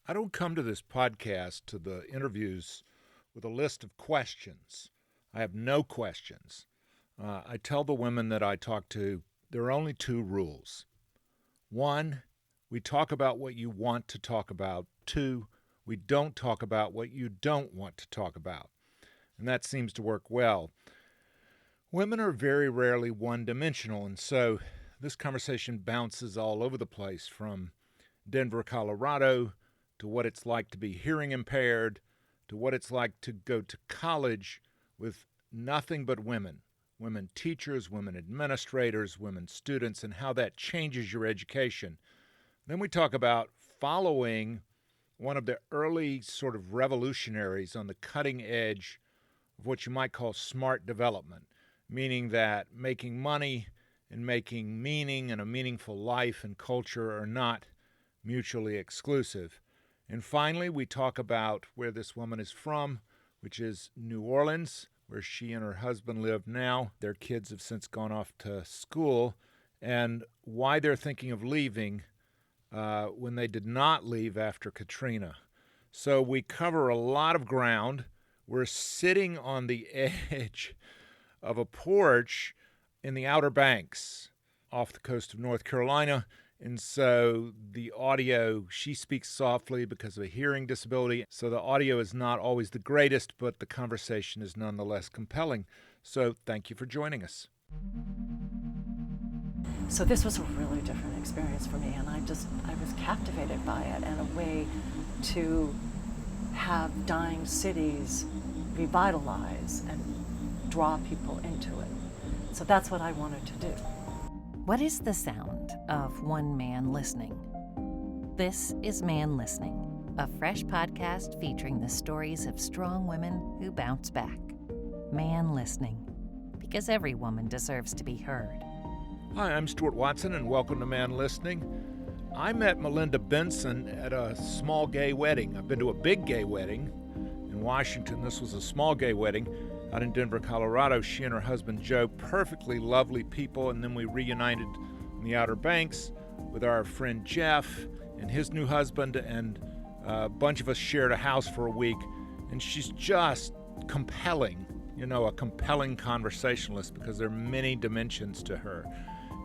I don't come to this podcast, to the interviews, with a list of questions. I have no questions. I tell the women that I talk to there are only two rules. One, we talk about what you want to talk about. Two, we don't talk about what you don't want to talk about. And that seems to work well. Women are very rarely one-dimensional, and so this conversation bounces all over the place, from Denver, Colorado, to what it's like to be hearing impaired, to what it's like to go to college with nothing but women teachers, women administrators, women students, and how that changes your education. Then we talk about following one of the early sort of revolutionaries on the cutting edge of what you might call smart development, meaning that making money and making meaning and a meaningful life and culture are not mutually exclusive. And finally, we talk about where this woman is from, which is New Orleans, where she and her husband live now. Their kids have since gone off to school, and why they're thinking of leaving when they did not leave after Katrina. So we cover a lot of ground. We're sitting on the edge of a porch in the Outer Banks off the coast of North Carolina. And so the audio, she speaks softly because of a hearing disability. So the audio is not always the greatest, but the conversation is nonetheless compelling. So thank you for joining us. So this was a really different experience for me, and I was captivated by it, and a way to have dying cities revitalize and draw people into it. So that's what I wanted to do. What is the sound of one man listening? This is Man Listening, a fresh podcast featuring the stories of strong women who bounce back. Man Listening, because every woman deserves to be heard. Hi, I'm Stuart Watson, and welcome to Man Listening. I met Melinda Benson at a small gay wedding. I've been to a big gay wedding in Washington. This was a small gay wedding out in Denver, Colorado. She and her husband, Joe, perfectly lovely people, and then we reunited in the Outer Banks with our friend Jeff and his new husband, and a bunch of us shared a house for a week, and she's just compelling, a compelling conversationalist, because there are many dimensions to her.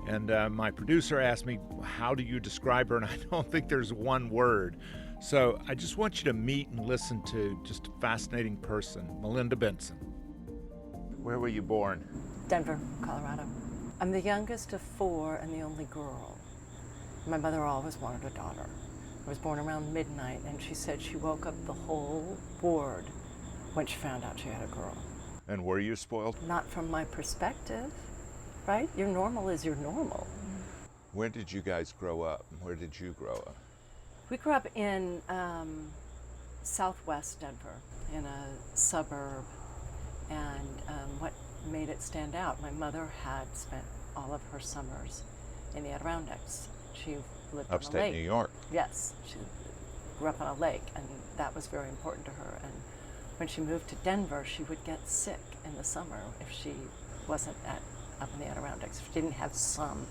And my producer asked me, how do you describe her? And I don't think there's one word. So I just want you to meet and listen to just a fascinating person, Melinda Benson. Where were you born? Denver, Colorado. I'm the youngest of four and the only girl. My mother always wanted a daughter. I was born around midnight, and she said she woke up the whole ward when she found out she had a girl. And were you spoiled? Not from my perspective, right? Your normal is your normal. Where did you guys grow up? Where did you grow up? We grew up in southwest Denver, in a suburb. And what made it stand out, my mother had spent all of her summers in the Adirondacks. She lived on a lake. Upstate New York. Yes, she grew up on a lake, and that was very important to her. And when she moved to Denver, she would get sick in the summer if she wasn't up in the Adirondacks, if she didn't have some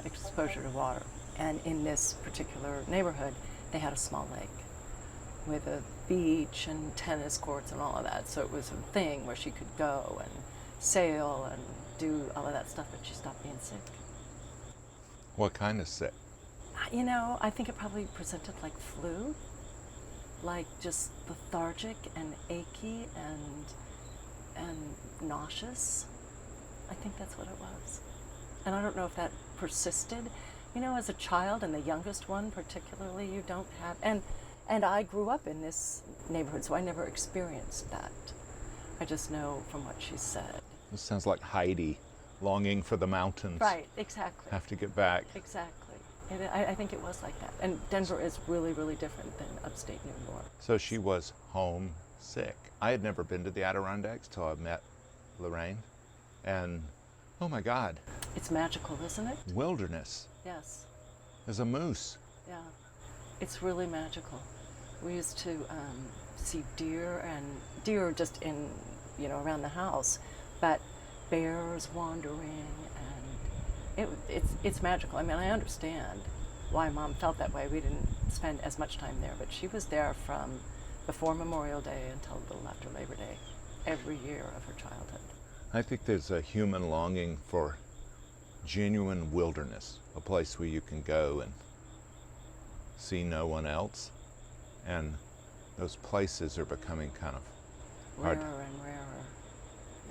exposure to water. And in this particular neighborhood, they had a small lake with a beach and tennis courts and all of that. So it was a thing where she could go and sail and do all of that stuff, but she stopped being sick. What kind of sick? I think it probably presented like flu, like just lethargic and achy and nauseous. I think that's what it was. And I don't know if that persisted. As a child, and the youngest one particularly, you don't have, and I grew up in this neighborhood, so I never experienced that. I just know from what she said. This sounds like Heidi, longing for the mountains. Right, exactly. Have to get back. Exactly. I think it was like that. And Denver is really, really different than upstate New York. So she was homesick. I had never been to the Adirondacks till I met Lorraine. And, oh my God. It's magical, isn't it? Wilderness. Yes. There's a moose. Yeah. It's really magical. We used to see deer just in, around the house, but bears wandering, and it's magical. I mean, I understand why Mom felt that way. We didn't spend as much time there, but she was there from before Memorial Day until a little after Labor Day, every year of her childhood. I think there's a human longing for genuine wilderness, a place where you can go and see no one else. And those places are becoming kind of hard. Rarer and rarer.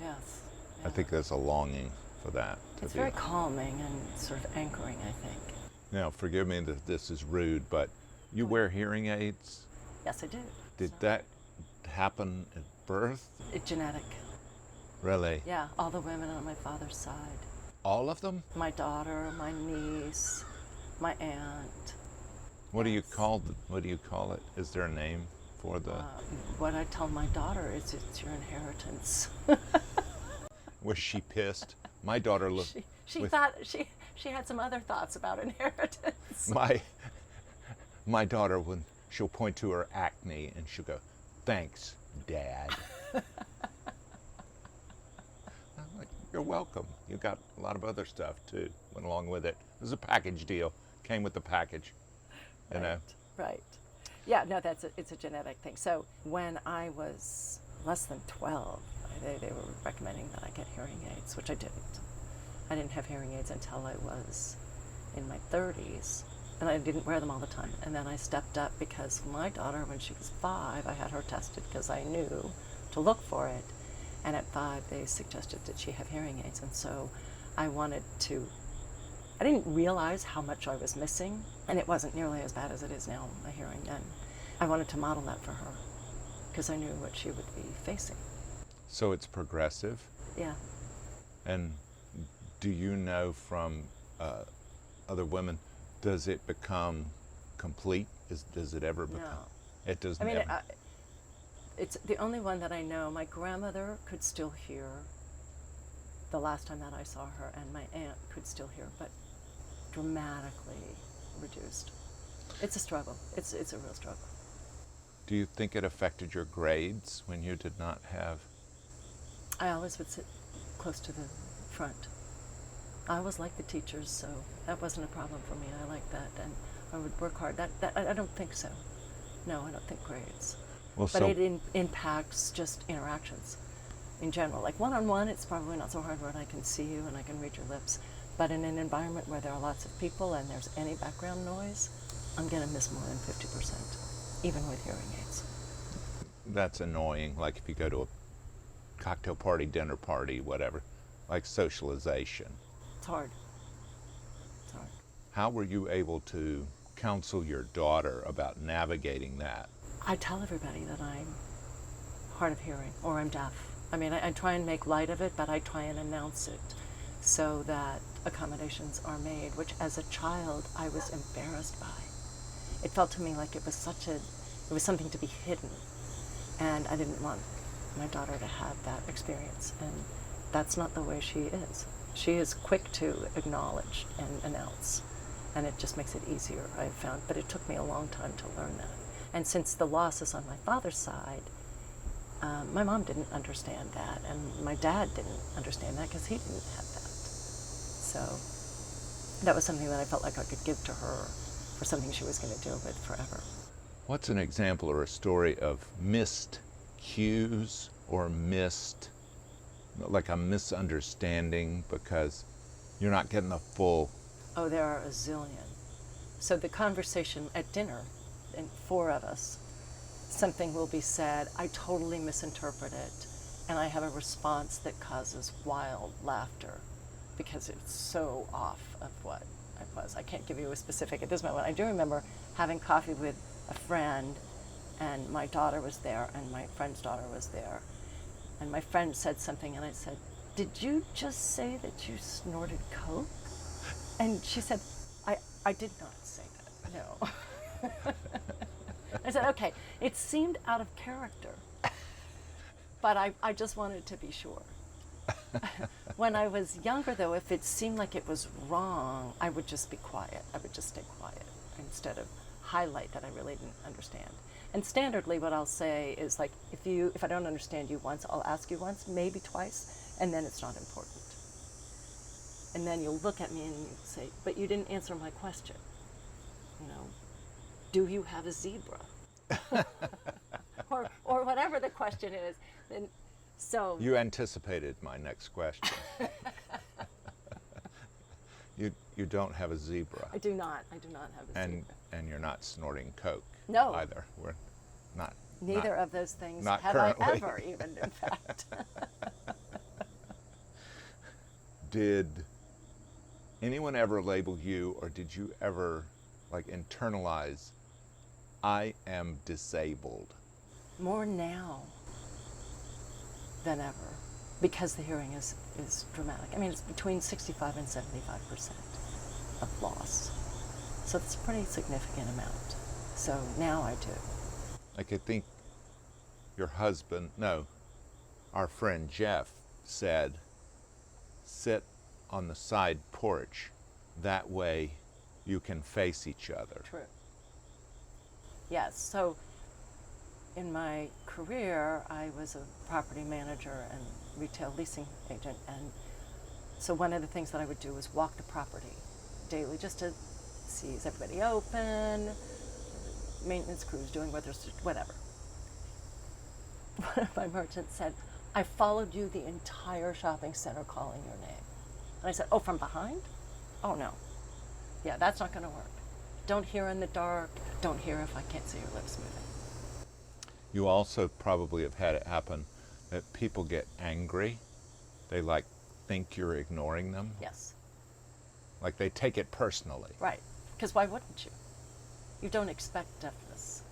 Yes. I think there's a longing for that. It's very calming and sort of anchoring, I think. Now, forgive me that this is rude, but you wear hearing aids? Yes, I do. Did that happen at birth? It's genetic. Really? Yeah, all the women on my father's side. All of them? My daughter, my niece, my aunt. What do you call it? Is there a name for the? What I tell my daughter is it's your inheritance. Was she pissed? My daughter looked. She thought she had some other thoughts about inheritance. My daughter, when she'll point to her acne and she'll go, "Thanks, Dad." I'm like, "You're welcome. You got a lot of other stuff too. Went along with it. It was a package deal. Came with the package." You know. Right. Yeah. No, it's a genetic thing. So when I was less than 12, they were recommending that I get hearing aids, which I didn't. I didn't have hearing aids until I was in my 30s, and I didn't wear them all the time. And then I stepped up because my daughter, when she was 5, I had her tested because I knew to look for it. And at 5, they suggested that she have hearing aids. And so I didn't realize how much I was missing, and it wasn't nearly as bad as it is now, my hearing. And I wanted to model that for her because I knew what she would be facing. So it's progressive? Yeah. And do you know from other women, does it become complete? Does it ever become? No. It does I mean, never. it's the only one that I know. My grandmother could still hear the last time that I saw her, and my aunt could still hear, but dramatically reduced. It's a struggle. It's a real struggle. Do you think it affected your grades when you did not have? I always would sit close to the front. I always liked the teachers, so that wasn't a problem for me. I liked that, and I would work hard. I don't think so. No, I don't think grades. Well, but it impacts just interactions in general. Like one-on-one, it's probably not so hard when I can see you and I can read your lips. But in an environment where there are lots of people and there's any background noise, I'm going to miss more than 50%, even with hearing aids. That's annoying. Like if you go to a cocktail party, dinner party, whatever, like socialization. It's hard. It's hard. How were you able to counsel your daughter about navigating that? I tell everybody that I'm hard of hearing or I'm deaf. I mean, I try and make light of it, but I try and announce it so that accommodations are made, which as a child I was embarrassed by. It felt to me like it was something to be hidden, and I didn't want my daughter to have that experience, and that's not the way she is. She is quick to acknowledge and announce, and it just makes it easier, I've found, but it took me a long time to learn that. And since the loss is on my father's side, my mom didn't understand that, and my dad didn't understand that because he didn't have that. So that was something that I felt like I could give to her for something she was going to deal with forever. What's an example or a story of missed cues or like a misunderstanding because you're not getting the full? Oh, there are a zillion. So the conversation at dinner, and 4 of us, something will be said, I totally misinterpret it, and I have a response that causes wild laughter because it's so off of what I was. I can't give you a specific at this moment. I do remember having coffee with a friend, and my daughter was there, and my friend's daughter was there, and my friend said something, and I said, did you just say that you snorted coke? And she said, I did not say that, no. I said, okay, it seemed out of character, but I just wanted to be sure. When I was younger, though, if it seemed like it was wrong, I would just be quiet. I would just stay quiet instead of highlight that I really didn't understand. And standardly, what I'll say is, like, if I don't understand you once, I'll ask you once, maybe twice, and then it's not important. And then you'll look at me and you say, but you didn't answer my question, you know. do you have a zebra? or whatever the question is. And so You anticipated my next question. You don't have a zebra. I do not have a zebra. And you're not snorting coke. No. Either. We're not. Neither of those things not have currently. I ever even, in fact. Did anyone ever label you, or did you ever like internalize, I am disabled? More now than ever, because the hearing is dramatic. I mean, it's between 65 and 75% of loss. So it's a pretty significant amount. So now I do. Like I think your husband, no, our friend Jeff said, sit on the side porch. That way you can face each other. True. Yes, so in my career, I was a property manager and retail leasing agent, and so one of the things that I would do was walk the property daily just to see, is everybody open, maintenance crews doing what they're, whatever. One of my merchants said, I followed you the entire shopping center calling your name. And I said, oh, from behind? Oh, no. Yeah, that's not going to work. Don't hear in the dark. Don't hear if I can't see your lips moving. You also probably have had it happen that people get angry. They like think you're ignoring them. Yes. Like they take it personally. Right. Because why wouldn't you? You don't expect deafness.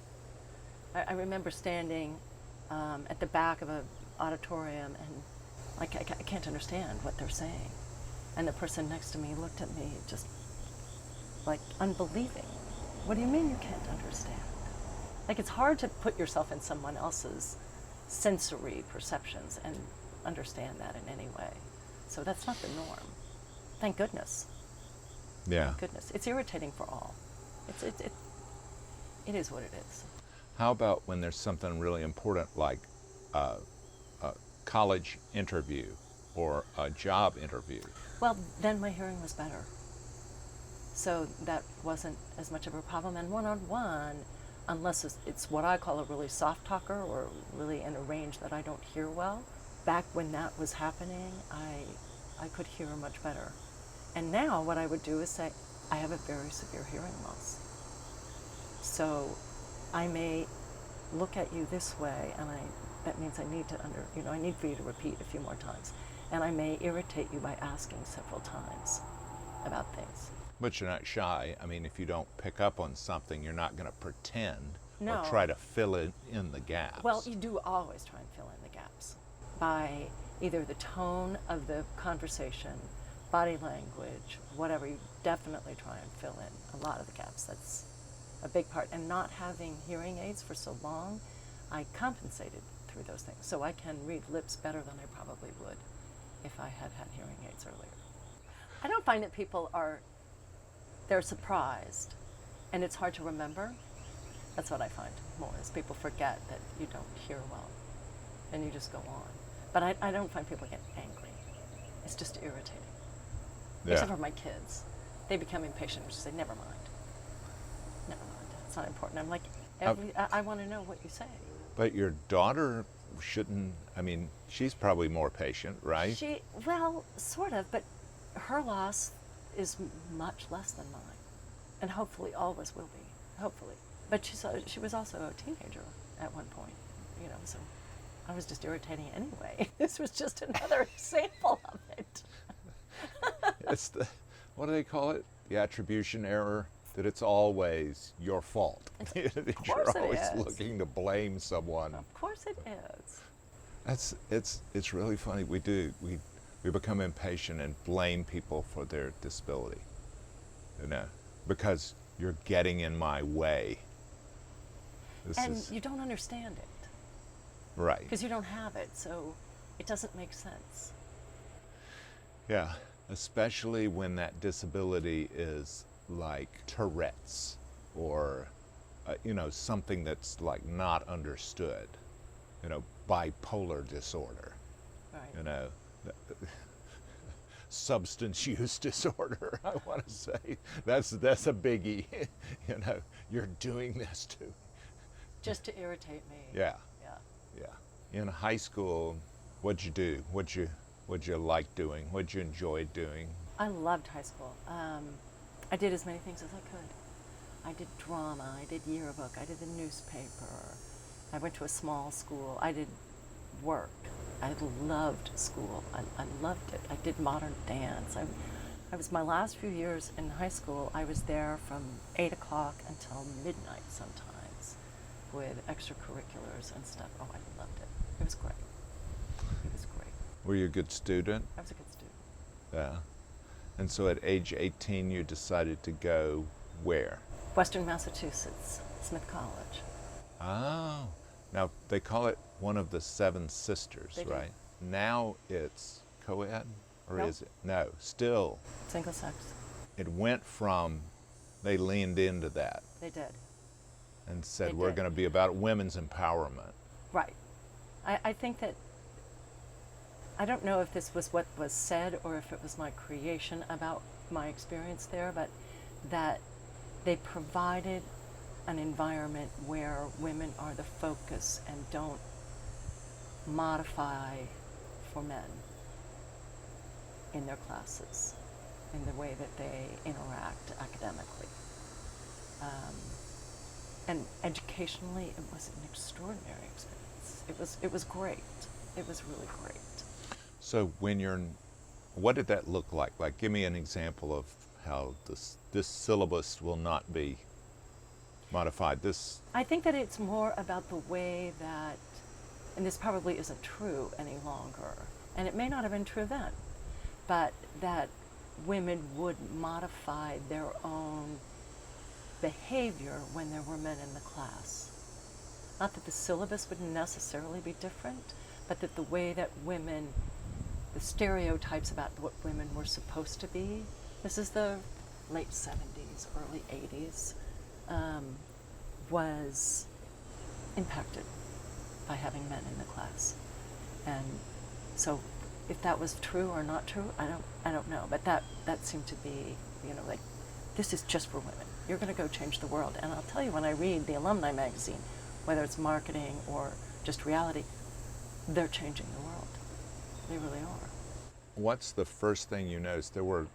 I remember standing at the back of an auditorium and like I can't understand what they're saying. And the person next to me looked at me just like unbelieving. What do you mean you can't understand? Like it's hard to put yourself in someone else's sensory perceptions and understand that in any way. So that's not the norm. Thank goodness. Yeah. Thank goodness. It's irritating for all. It is what it is. How about when there's something really important like a college interview or a job interview? Well, then my hearing was better. So that wasn't as much of a problem. And one-on-one, unless it's what I call a really soft talker or really in a range that I don't hear well, back when that was happening, I could hear much better. And now what I would do is say, I have a very severe hearing loss. So I may look at you this way, and that means I need I need for you to repeat a few more times. And I may irritate you by asking several times about things. But you're not shy. I mean, if you don't pick up on something, you're not going to pretend No. or try to fill in the gaps. Well, you do always try and fill in the gaps by either the tone of the conversation, body language, whatever. You definitely try and fill in a lot of the gaps. That's a big part. And not having hearing aids for so long, I compensated through those things. So I can read lips better than I probably would if I had had hearing aids earlier. I don't find that people they're surprised, and it's hard to remember. That's what I find more, is people forget that you don't hear well, and you just go on. But I don't find people get angry. It's just irritating. Yeah. Except for my kids. They become impatient and just say, never mind. Never mind, it's not important. I'm like, I want to know what you say. But your daughter shouldn't, I mean, she's probably more patient, right? Well, sort of, but her loss is much less than mine, and hopefully always will be, hopefully. But she was also a teenager at one point, so I was just irritating anyway. This was just another example of it. It's what do they call it? The attribution error, that it's always your fault. You're always looking to blame someone. Of course it is. It's really funny. We become impatient and blame people for their disability, because you're getting in my way. You don't understand it. Right. Because you don't have it, so it doesn't make sense. Yeah, especially when that disability is like Tourette's or, something that's like not understood, bipolar disorder. Right. substance use disorder. I want to say that's a biggie. You know, you're doing this to. Just to irritate me. Yeah. Yeah. Yeah. In high school, what'd you do? What'd you like doing? What'd you enjoy doing? I loved high school. I did as many things as I could. I did drama, I did yearbook, I did the newspaper. I went to a small school. I did work. I loved school. I loved it. I did modern dance. I was my last few years in high school, I was there from 8 o'clock until midnight sometimes with extracurriculars and stuff. Oh, I loved it. It was great. It was great. Were you a good student? I was a good student. Yeah. And so at age 18, you decided to go where? Western Massachusetts, Smith College. Oh. Now, they call it one of the seven sisters, They do. right? Now it's co-ed? Or Nope. is it? No, still. Single sex. It went from, they leaned into that They did. and said, They we're did. going to be about women's empowerment. Right. I think that, I don't know if this was what was said or if it was my creation about my experience there, but that they provided an environment where women are the focus and don't modify for men in their classes, in the way that they interact academically. And educationally, it was an extraordinary experience. It was great. It was really great. So when what did that look like? Like, give me an example of how this syllabus will not be modified. I think that it's more about the way that, and this probably isn't true any longer, and it may not have been true then, but that women would modify their own behavior when there were men in the class. Not that the syllabus would necessarily be different, but that the way that women, the stereotypes about what women were supposed to be, this is the late 70s, early 80s, was impacted by having men in the class. And so if that was true or not true, I don't know. But that seemed to be, like, this is just for women. You're going to go change the world. And I'll tell you, when I read the alumni magazine, whether it's marketing or just reality, they're changing the world. They really are. What's the first thing you noticed? There were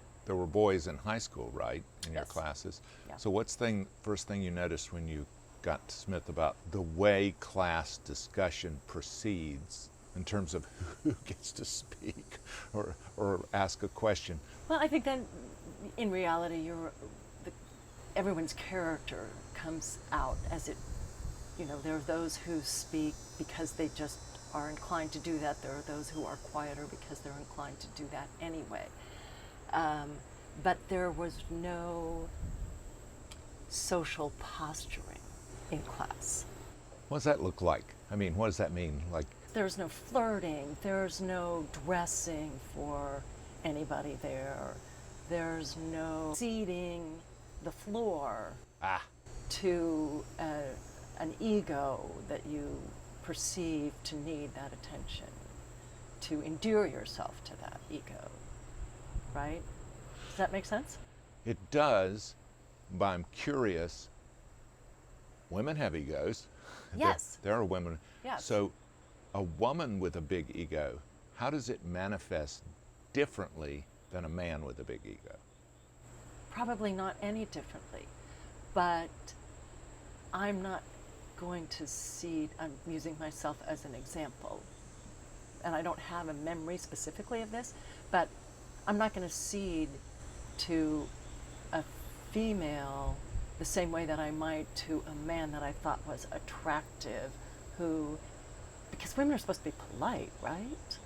boys in high school, right, in your Yes. classes? Yeah. So what's first thing you noticed when you got to Smith about the way class discussion proceeds in terms of who gets to speak or ask a question? Well, I think that in reality, everyone's character comes out as it, there are those who speak because they just are inclined to do that. There are those who are quieter because they're inclined to do that anyway. But there was no social posturing in class. What does that look like? I mean, what does that mean? Like, There's no flirting. There's no dressing for anybody there. There's no ceding the floor to an ego that you perceive to need that attention, to endear yourself to that ego, right? Does that make sense? it does, but I'm curious. Women have egos. Yes. There are women. Yes. So a woman with a big ego, how does it manifest differently than a man with a big ego? Probably not any differently, but I'm not going to cede, I'm using myself as an example, and I don't have a memory specifically of this, but I'm not going to cede to a female the same way that I might to a man that I thought was attractive, because women are supposed to be polite, right?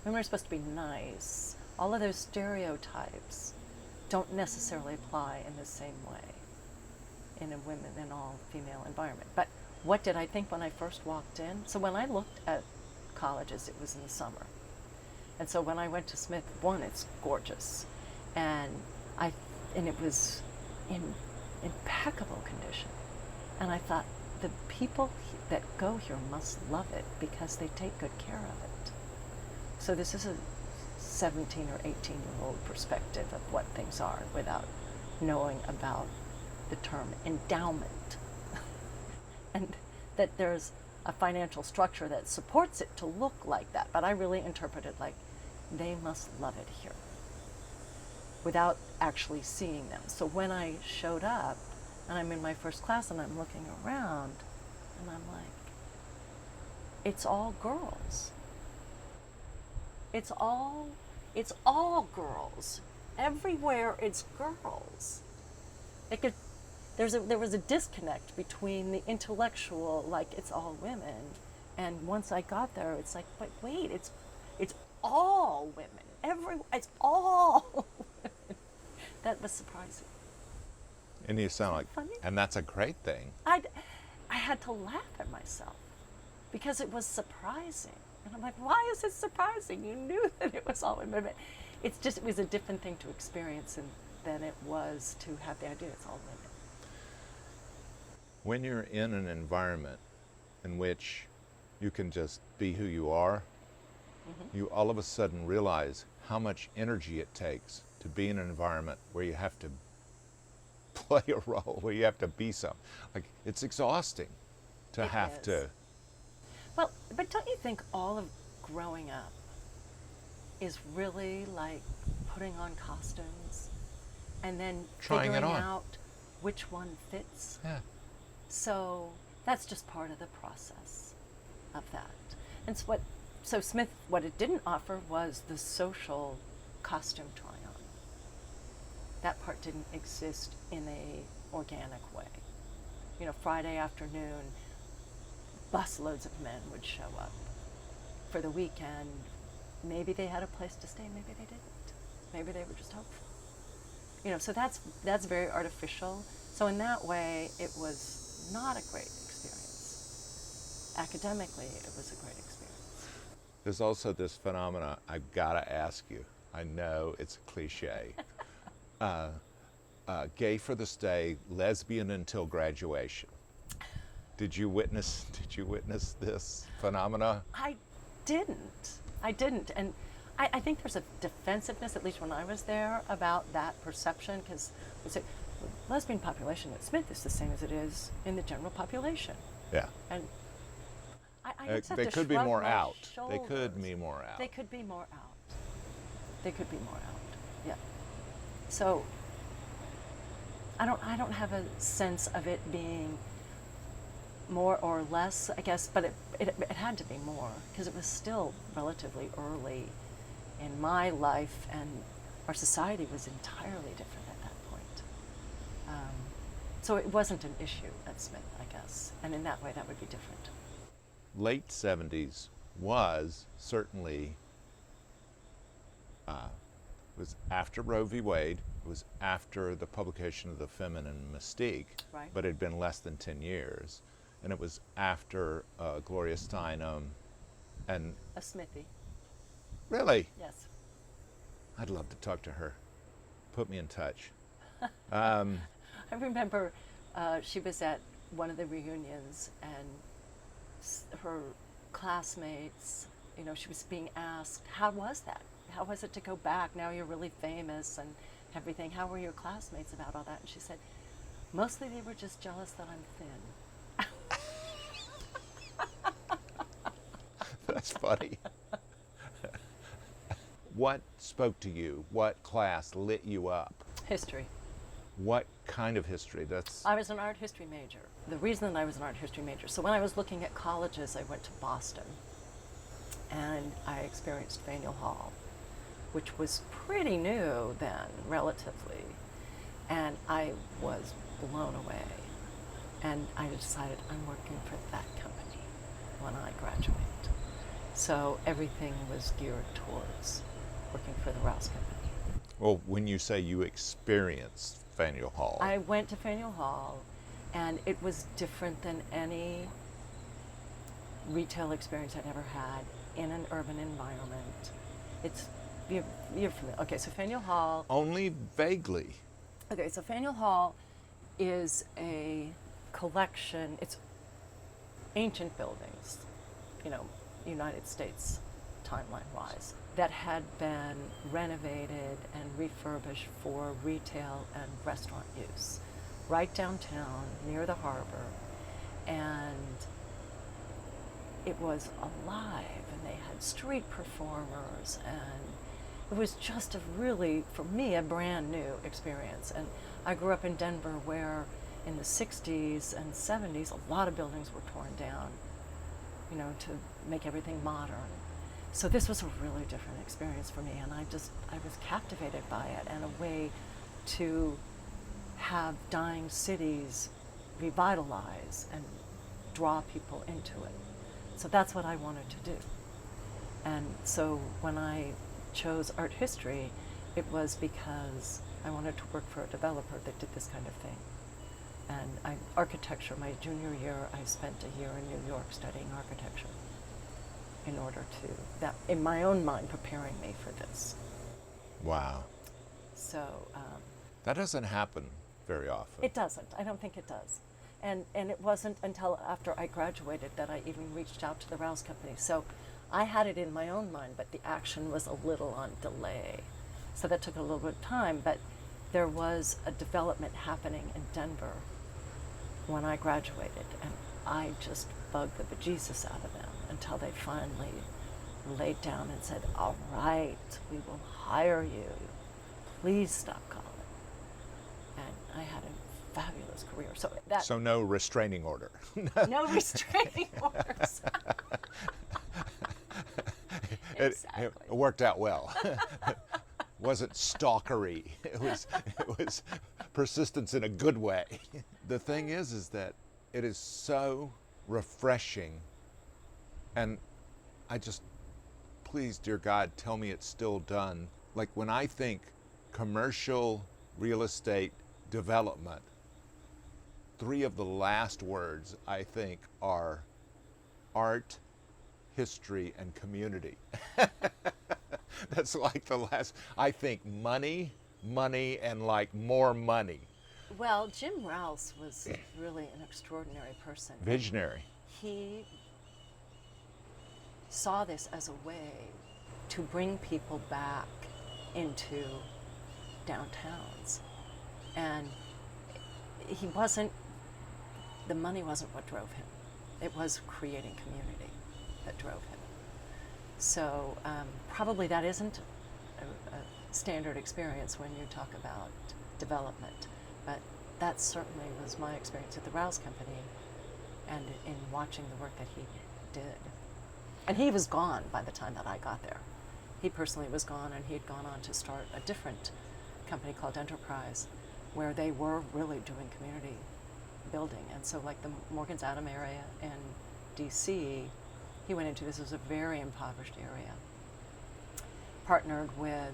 Women are supposed to be nice. All of those stereotypes don't necessarily apply in the same way in an all-female environment. But what did I think when I first walked in? So when I looked at colleges, it was in the summer. And so when I went to Smith, one, it's gorgeous. And it was in impeccable condition. And I thought, the people that go here must love it because they take good care of it. So this is a 17 or 18-year-old perspective of what things are without knowing about the term endowment. And that there's a financial structure that supports it to look like that. But I really interpret it like they must love it here without actually seeing them. So when I showed up and I'm in my first class and I'm looking around and I'm like, it's all girls. It's all girls. Everywhere it's girls. There was a disconnect between the intellectual, like it's all women, and once I got there, it's like, but wait, it's all women. It's all women. That was surprising. And you sound like, funny? and that's a great thing. I had to laugh at myself because it was surprising. And I'm like, why is it surprising? You knew that it was all women. But it was a different thing to experience than it was to have the idea it's all women. When you're in an environment in which you can just be who you are, you all of a sudden realize how much energy it takes to be in an environment where you have to play a role, where you have to be something. Like, it's exhausting to It have is. to. Well, but don't you think all of growing up is really like putting on costumes and then Trying it figuring on. out which one fits? Yeah. So that's just part of the process of that. And so Smith, what it didn't offer was the social costume try-on. That part didn't exist in a organic way. You know, Friday afternoon, busloads of men would show up for the weekend. Maybe they had a place to stay, maybe they didn't. Maybe they were just hopeful. You know, so that's very artificial. So in that way, it was not a great experience. Academically, it was a great experience. There's also this phenomena I've got to ask you. I know it's a cliche. Gay for the stay, lesbian until graduation. Did you witness this phenomena? I didn't. And I think there's a defensiveness, at least when I was there, about that perception, because we say lesbian population at Smith is the same as it is in the general population. Yeah. And I just have They to could be shrug more my out. They shoulders. could be more out. They could be more out. They could be more out. Yeah. So I don't have a sense of it being more or less, I guess, but it had to be more because it was still relatively early in my life, and our society was entirely different at that point. So it wasn't an issue at Smith, I guess, and in that way that would be different. Late 70s was certainly, was after Roe v. Wade, it was after the publication of The Feminine Mystique, Right. but it had been less than 10 years. And it was after Gloria Steinem, and A Smithy, really, yes. I'd love to talk to her. Put me in touch. I remember she was at one of the reunions, and her classmates, you know, she was being asked, how was that? How was it to go back? Now you're really famous and everything. How were your classmates about all that? And she said, mostly they were just jealous that I'm thin. That's funny. What spoke to you? What class lit you up? History. What kind of history? I was an art history major. The reason that I was an art history major, so when I was looking at colleges, I went to Boston, and I experienced Faneuil Hall, which was pretty new then, relatively, and I was blown away. And I decided I'm working for that company when I graduate. So everything was geared towards working for the Rouse Company. Well, when you say you experienced Faneuil Hall, I went to Faneuil Hall, and it was different than any retail experience I'd ever had in an urban environment. You're familiar. Okay, so Faneuil Hall. only vaguely. Okay, so Faneuil Hall is a collection. It's ancient buildings, you know, United States timeline-wise, that had been renovated and refurbished for retail and restaurant use, right downtown near the harbor. And it was alive, and they had street performers, and it was just a really, for me, a brand new experience. And I grew up in Denver, where in the 60s and 70s, a lot of buildings were torn down, you know, to make everything modern. So this was a really different experience for me, and I was captivated by it, and a way to have dying cities revitalize and draw people into it. So that's what I wanted to do. And so when I chose art history, it was because I wanted to work for a developer that did this kind of thing. And architecture, my junior year, I spent a year in New York studying architecture in order to, that in my own mind, preparing me for this. Wow. So that doesn't happen very often. it doesn't. I don't think it does. And it wasn't until after I graduated that I even reached out to the Rouse Company. So I had it in my own mind, but the action was a little on delay. So that took a little bit of time, but there was a development happening in Denver when I graduated, and I just bugged the bejesus out of them until they finally laid down and said, all right, we will hire you. Please stop calling. And I had a fabulous career. So no restraining order. No restraining orders. Exactly. It worked out well. Wasn't stalkery. It was persistence in a good way. The thing is that it is so refreshing, and I just, please, dear God, tell me it's still done. Like when I think commercial real estate development, 3 of the last words I think are art, history, and community. That's like the last. I think money, and like more money. Well, Jim Rouse was really an extraordinary person. Visionary. He saw this as a way to bring people back into downtowns. And the money wasn't what drove him. It was creating community that drove him. So probably that isn't a standard experience when you talk about development, but that certainly was my experience at the Rouse Company and in watching the work that he did. And he was gone by the time that I got there. He personally was gone, and he had gone on to start a different company called Enterprise, where they were really doing community building. And so like the Morgan's Adam area in DC, he went into this as a very impoverished area, partnered with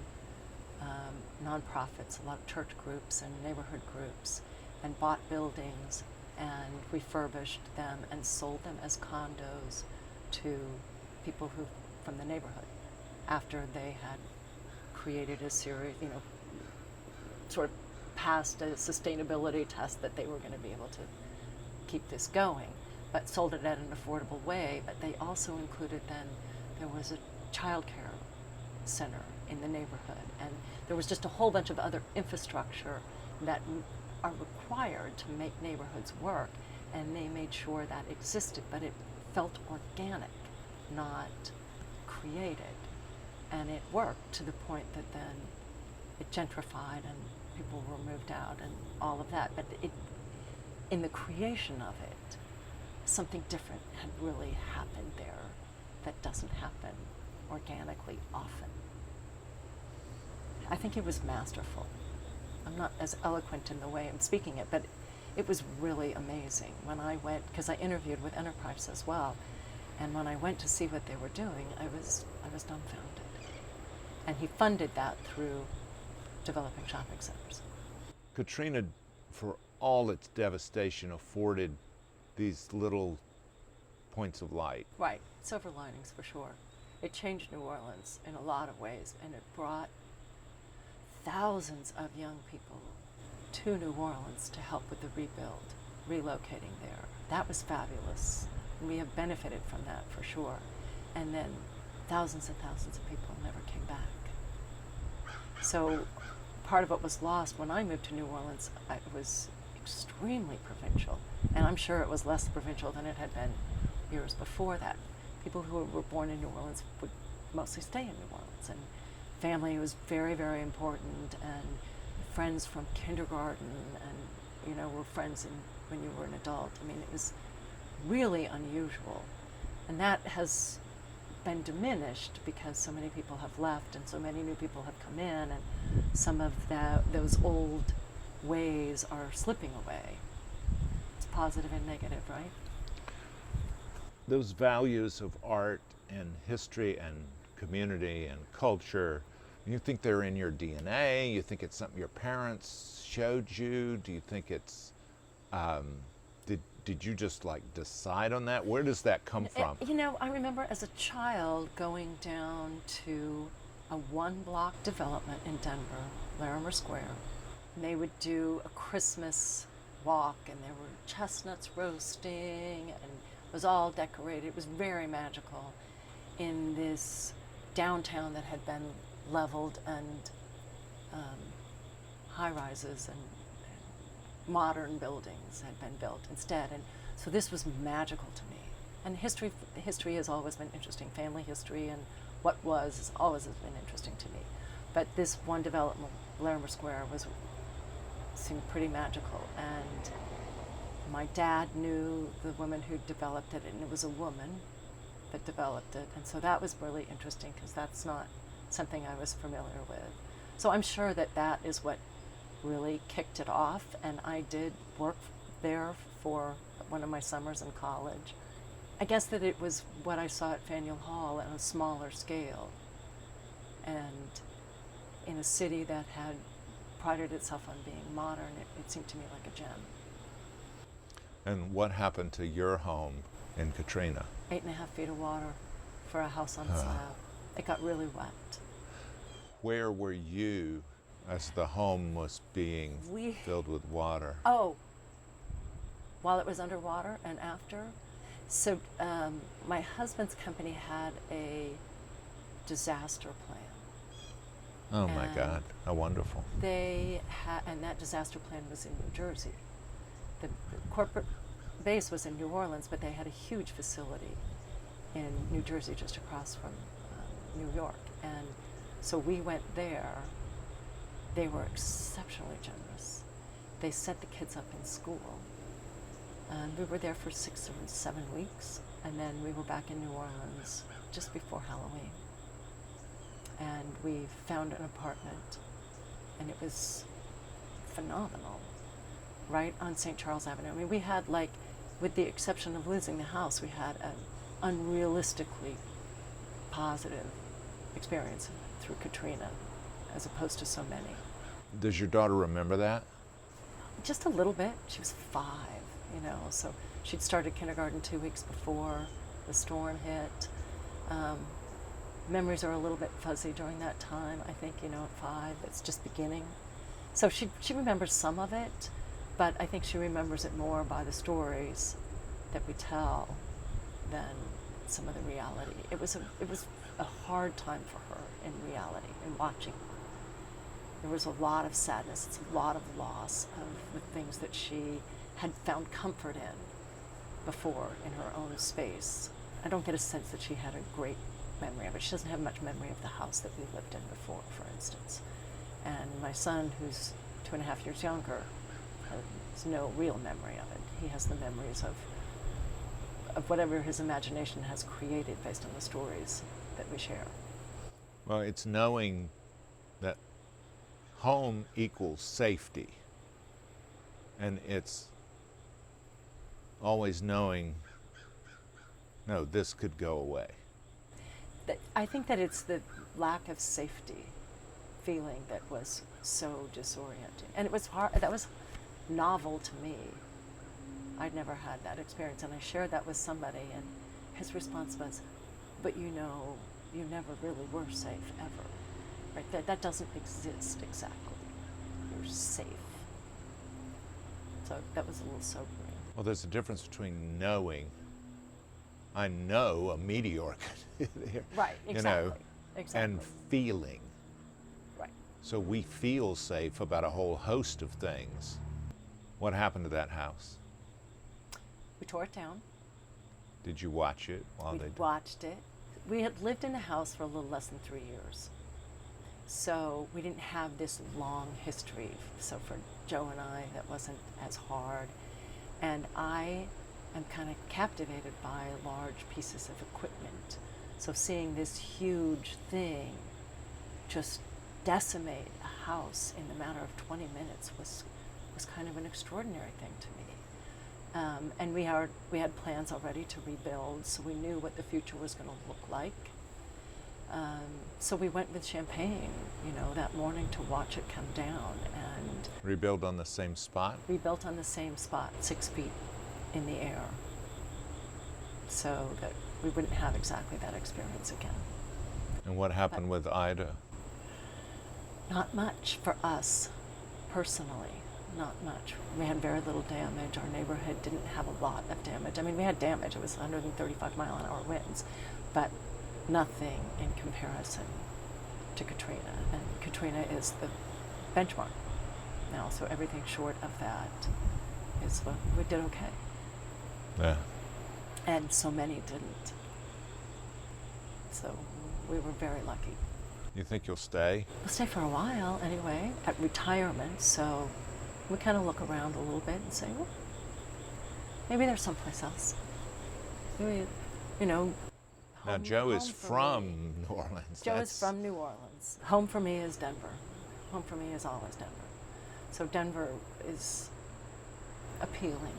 nonprofits, a lot of church groups and neighborhood groups, and bought buildings and refurbished them and sold them as condos to people from the neighborhood after they had created a series, sort of passed a sustainability test that they were going to be able to keep this going, but sold it at an affordable way. But they also included, then there was a child care center in the neighborhood, and there was just a whole bunch of other infrastructure that are required to make neighborhoods work, and they made sure that existed, but it felt organic, not created. And it worked to the point that then it gentrified and people were moved out and all of that. But in the creation of it, something different had really happened there that doesn't happen organically often. I think it was masterful. I'm not as eloquent in the way I'm speaking it, but it was really amazing. When I went, because I interviewed with Enterprise as well, and when I went to see what they were doing, I was dumbfounded. And he funded that through developing shopping centers. Katrina, for all its devastation, afforded these little points of light. Right, silver linings for sure. It changed New Orleans in a lot of ways, and it brought thousands of young people to New Orleans to help with the rebuild, relocating there. That was fabulous. We have benefited from that for sure. And then thousands and thousands of people never came back. So part of what was lost when I moved to New Orleans, it was extremely provincial. And I'm sure it was less provincial than it had been years before that. People who were born in New Orleans would mostly stay in New Orleans. And family was very, very important. And friends from kindergarten and, were friends when you were an adult. I mean, it was really unusual. And that has been diminished because so many people have left and so many new people have come in, and some of those old ways are slipping away. It's positive and negative, right? Those values of art and history and community and culture, you think they're in your DNA? You think it's something your parents showed you? Do you think it's, did you just decide on that? Where does that come from? I remember as a child going down to a 1-block development in Denver, Larimer Square. And they would do a Christmas walk, and there were chestnuts roasting, and it was all decorated. It was very magical in this downtown that had been leveled, and high-rises and modern buildings had been built instead. And so this was magical to me. And history has always been interesting. Family history and what was always has been interesting to me. But this one development, Larimer Square, seemed pretty magical. And my dad knew the woman who developed it, and it was a woman that developed it. And so that was really interesting because that's not something I was familiar with. So I'm sure that is what really kicked it off, and I did work there for one of my summers in college. I guess that it was what I saw at Faneuil Hall on a smaller scale, and in a city that had prided itself on being modern. It seemed to me like a gem. And what happened to your home in Katrina? 8.5 feet of water for a house on a slab. It got really wet. Where were you as the home was being filled with water? Oh, while it was underwater and after. So my husband's company had a disaster plan. Oh my God, how wonderful. They had, and that disaster plan was in New Jersey. The corporate base was in New Orleans, but they had a huge facility in New Jersey just across from New York. And so we went there. They were exceptionally generous. They set the kids up in school. And we were there for 6 or 7 weeks. And then we were back in New Orleans just before Halloween. And we found an apartment, and it was phenomenal, right on St. Charles Avenue. I mean, we had, with the exception of losing the house, we had an unrealistically positive experience through Katrina, as opposed to so many. Does your daughter remember that? Just a little bit. She was 5, so she'd started kindergarten 2 weeks before the storm hit. Memories are a little bit fuzzy during that time, I think, at 5, it's just beginning. So she remembers some of it, but I think she remembers it more by the stories that we tell than some of the reality. It was a hard time for her in reality, in watching. There was a lot of sadness, it's a lot of loss of the things that she had found comfort in before in her own space. I don't get a sense that she had a great memory of it. She doesn't have much memory of the house that we lived in before, for instance. And my son, who's 2.5 years younger, has no real memory of it. He has the memories of whatever his imagination has created based on the stories that we share. Well, it's knowing that home equals safety. And it's always knowing, no, this could go away. I think that it's the lack of safety feeling that was so disorienting. And it was hard, that was novel to me. I'd never had that experience, and I shared that with somebody, and his response was, but you never really were safe ever. Right? That doesn't exist exactly. You're safe. So that was a little sobering. Well, there's a difference between knowing I know a meteor could Right, exactly. Exactly. and feeling. Right. So we feel safe about a whole host of things. What happened to that house? We tore it down. Did you watch it while We they did? watched it. We had lived in the house for a little less than 3 years. So we didn't have this long history. So for Joe and I, that wasn't as hard. And I am kind of captivated by large pieces of equipment. So seeing this huge thing just decimate a house in the matter of 20 minutes was kind of an extraordinary thing to me. And we had plans already to rebuild, so we knew what the future was going to look like. So we went with champagne, that morning to watch it come down, and Rebuild on the same spot? rebuilt on the same spot, 6 feet in the air, so that we wouldn't have exactly that experience again. And what happened with Ida? Not much for us, personally, not much. We had very little damage. Our neighborhood didn't have a lot of damage. I mean, we had damage. It was 135 mile an hour winds, but nothing in comparison to Katrina. And Katrina is the benchmark now, so everything short of that is what we did okay. Yeah. And so many didn't. So we were very lucky. You think you'll stay? We'll stay for a while anyway, at retirement, so we kind of look around a little bit and say, well, maybe there's someplace else. Maybe, Now, home- Joe is home for me- from New Orleans. Joe is from New Orleans. Home for me is Denver. Home for me is always Denver. So Denver is appealing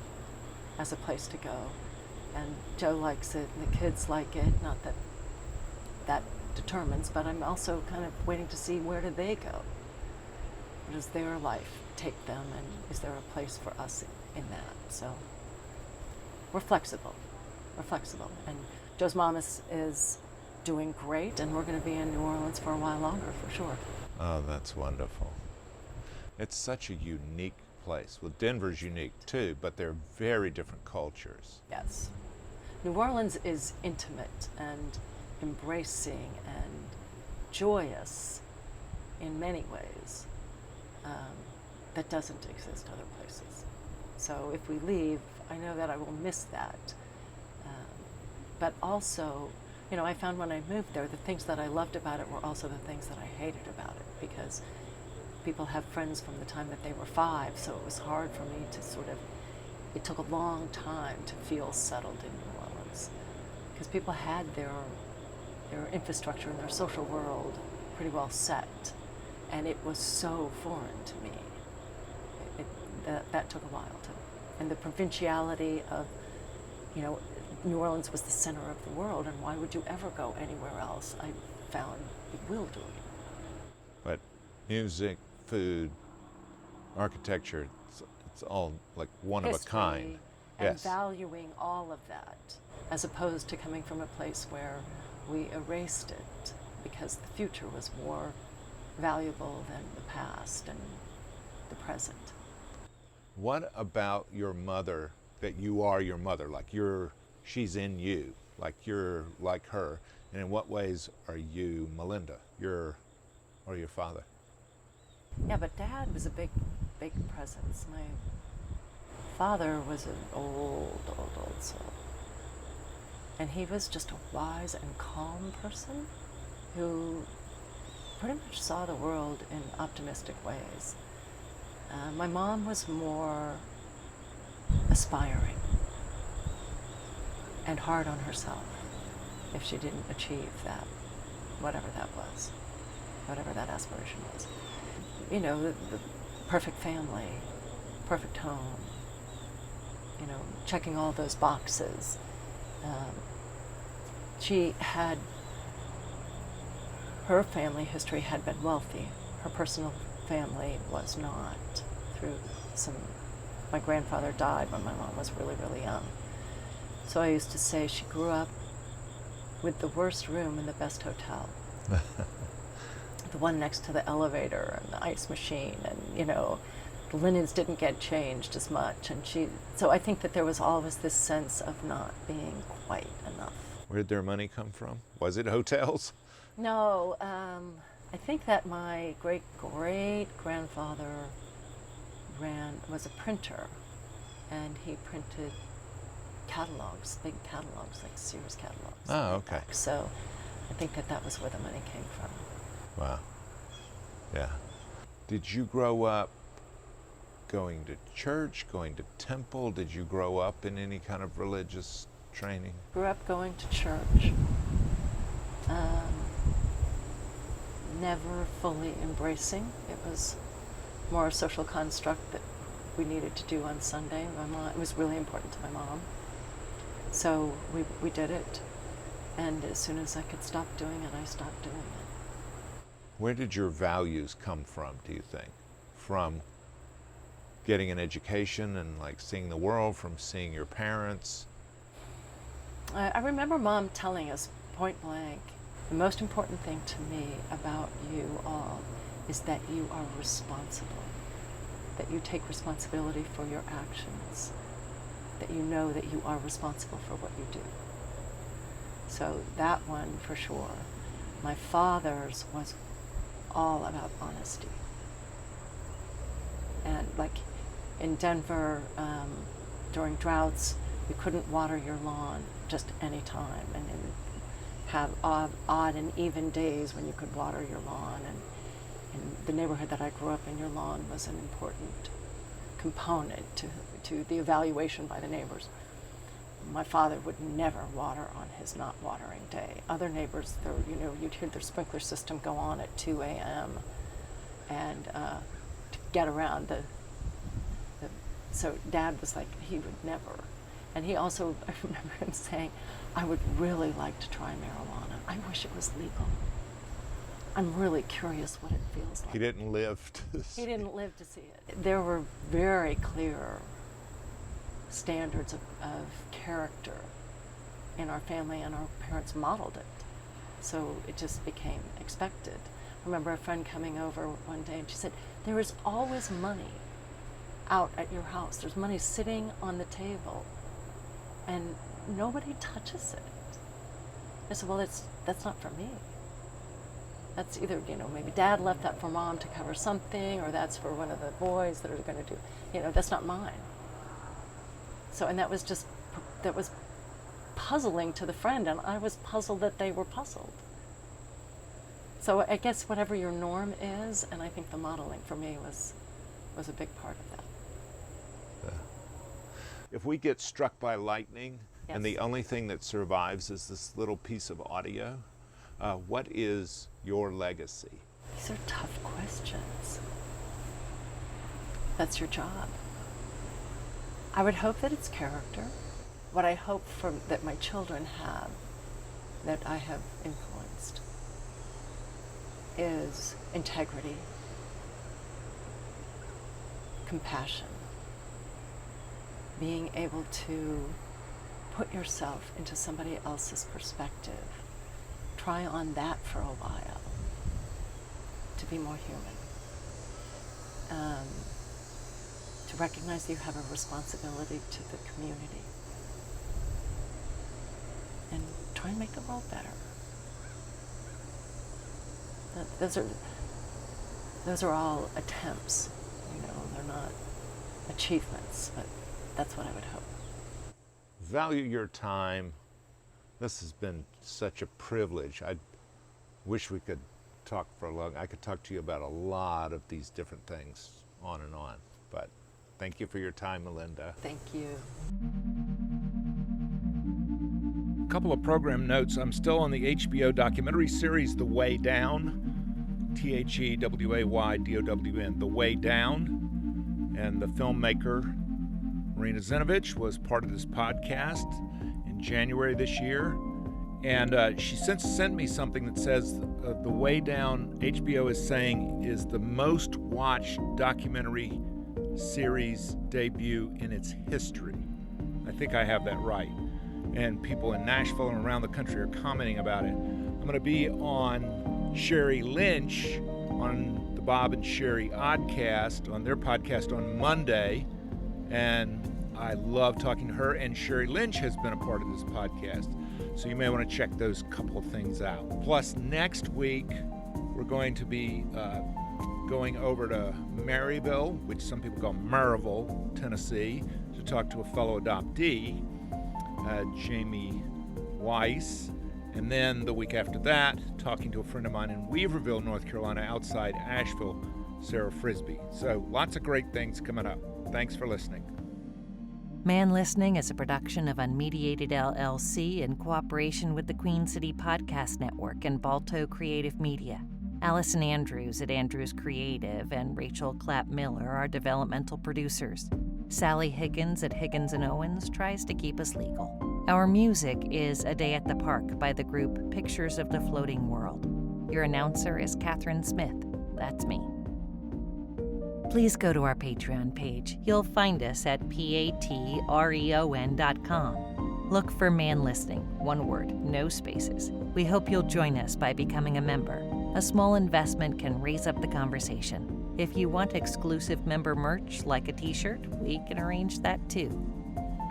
as a place to go. And Joe likes it, and the kids like it. Not that that determines, but I'm also kind of waiting to see, where do they go? Where does their life take them, and is there a place for us in that? So we're flexible. We're flexible. And Joe's mom is doing great, and we're going to be in New Orleans for a while longer, for sure. Oh, that's wonderful. It's such a unique place. Well, Denver's unique too, but they're very different cultures. Yes. New Orleans is intimate and embracing and joyous in many ways. That doesn't exist other places. So if we leave, I know that I will miss that. But also, I found when I moved there, the things that I loved about it were also the things that I hated about it, because people have friends from the time that they were 5, so it was hard for me to it took a long time to feel settled in New Orleans, because people had their infrastructure and their social world pretty well set, and it was so foreign to me. That took a while too. And the provinciality of, New Orleans was the center of the world, and why would you ever go anywhere else? I found bewildering. But music, food, architecture, it's all like one of a kind. History, and Yes. valuing all of that, as opposed to coming from a place where we erased it because the future was more valuable than the past and the present. What about your mother, that you are your mother, like she's in you, like you're like her, and in what ways are you Melinda, or your father? Yeah, but Dad was a big presence. My father was an old soul. And he was just a wise and calm person who pretty much saw the world in optimistic ways. My mom was more aspiring and hard on herself if she didn't achieve that, whatever that was, whatever that aspiration was. The perfect family, perfect home, checking all those boxes. Her family history had been wealthy. Her personal family was not. My grandfather died when my mom was really, really young. So I used to say she grew up with the worst room in the best hotel. The one next to the elevator and the ice machine, and the linens didn't get changed as much, and so I think that there was always this sense of not being quite enough. Where did their money come from? Was it hotels? No, I think that my great-great-grandfather was a printer, and he printed catalogs, big catalogs, like Sears catalogs. Oh, okay. So I think that was where the money came from. Wow. Yeah. Did you grow up going to church, going to temple? Did you grow up in any kind of religious training? Grew up going to church. Never fully embracing. It was more a social construct that we needed to do on Sunday. It was really important to my mom. So we did it. And as soon as I could stop doing it, I stopped doing it. Where did your values come from, do you think? From getting an education and like seeing the world, from seeing your parents? I remember Mom telling us point blank, the most important thing to me about you all is that you are responsible, that you take responsibility for your actions, that you know that you are responsible for what you do. So that one for sure. My father's was all about honesty. And like in Denver, during droughts, you couldn't water your lawn just any time, and then have odd and even days when you could water your lawn. And in the neighborhood that I grew up in, your lawn was an important component to the evaluation by the neighbors. My father would never water on his not watering day. Other neighbors, you'd hear their sprinkler system go on at 2 a.m. and to get around so Dad was like, he would never. And he also, I remember him saying, I would really like to try marijuana. I wish it was legal. I'm really curious what it feels like. He didn't live to see. He didn't live to see it. There were very clear standards of character in our family, and our parents modeled it. So it just became expected. I remember a friend coming over one day and she said, there is always money out at your house. There's money sitting on the table and nobody touches it. I said, well, that's not for me. That's either, maybe Dad left that for Mom to cover something, or that's for one of the boys that are going to do, that's not mine. So, and that was puzzling to the friend, and I was puzzled that they were puzzled. So I guess whatever your norm is, and I think the modeling for me was a big part of that. If we get struck by lightning, yes, and the only thing that survives is this little piece of audio, what is your legacy? These are tough questions. That's your job. I would hope that it's character. What I hope that my children have, that I have influenced, is integrity, compassion, being able to put yourself into somebody else's perspective, try on that for a while, to be more human, to recognize that you have a responsibility to the community, and try and make the world better. Those are all attempts, they're not achievements, but that's what I would hope. Value your time. This has been such a privilege. I wish we could talk I could talk to you about a lot of these different things on and on, but thank you for your time, Melinda. Thank you. A couple of program notes. I'm still on the HBO documentary series The Way Down, THEWAYDOWN, The Way Down, and the filmmaker Marina Zinovich was part of this podcast in January this year, and she since sent me something that says The Way Down, HBO is saying, is the most watched documentary series debut in its history. I think I have that right. And people in Nashville and around the country are commenting about it. I'm going to be on Sherry Lynch on the Bob and Sherry Oddcast on their podcast on Monday, and I love talking to her, and Sherry Lynch has been a part of this podcast, so you may want to check those couple of things out. Plus, next week, we're going to be going over to Maryville, which some people call Maryville, Tennessee, to talk to a fellow adoptee, Jamie Weiss. And then the week after that, talking to a friend of mine in Weaverville, North Carolina, outside Asheville, Sarah Frisbee. So lots of great things coming up. Thanks for listening. Man Listening is a production of Unmediated LLC in cooperation with the Queen City Podcast Network and Balto Creative Media. Allison Andrews at Andrews Creative and Rachel Clapp Miller are developmental producers. Sally Higgins at Higgins & Owens tries to keep us legal. Our music is A Day at the Park by the group Pictures of the Floating World. Your announcer is Catherine Smith. That's me. Please go to our Patreon page. You'll find us at patreon.com. Look for Man Listening, one word, no spaces. We hope you'll join us by becoming a member. A small investment can raise up the conversation. If you want exclusive member merch, like a t-shirt, we can arrange that too.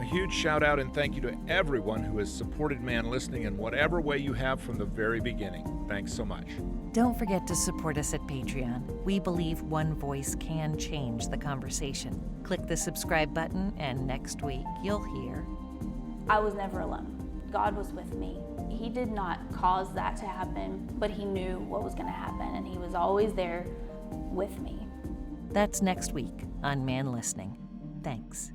A huge shout out and thank you to everyone who has supported Man Listening in whatever way you have from the very beginning. Thanks so much. Don't forget to support us at Patreon. We believe one voice can change the conversation. Click the subscribe button, and next week you'll hear. I was never alone. God was with me. He did not cause that to happen, but he knew what was going to happen, and he was always there with me. That's next week on Man Listening. Thanks.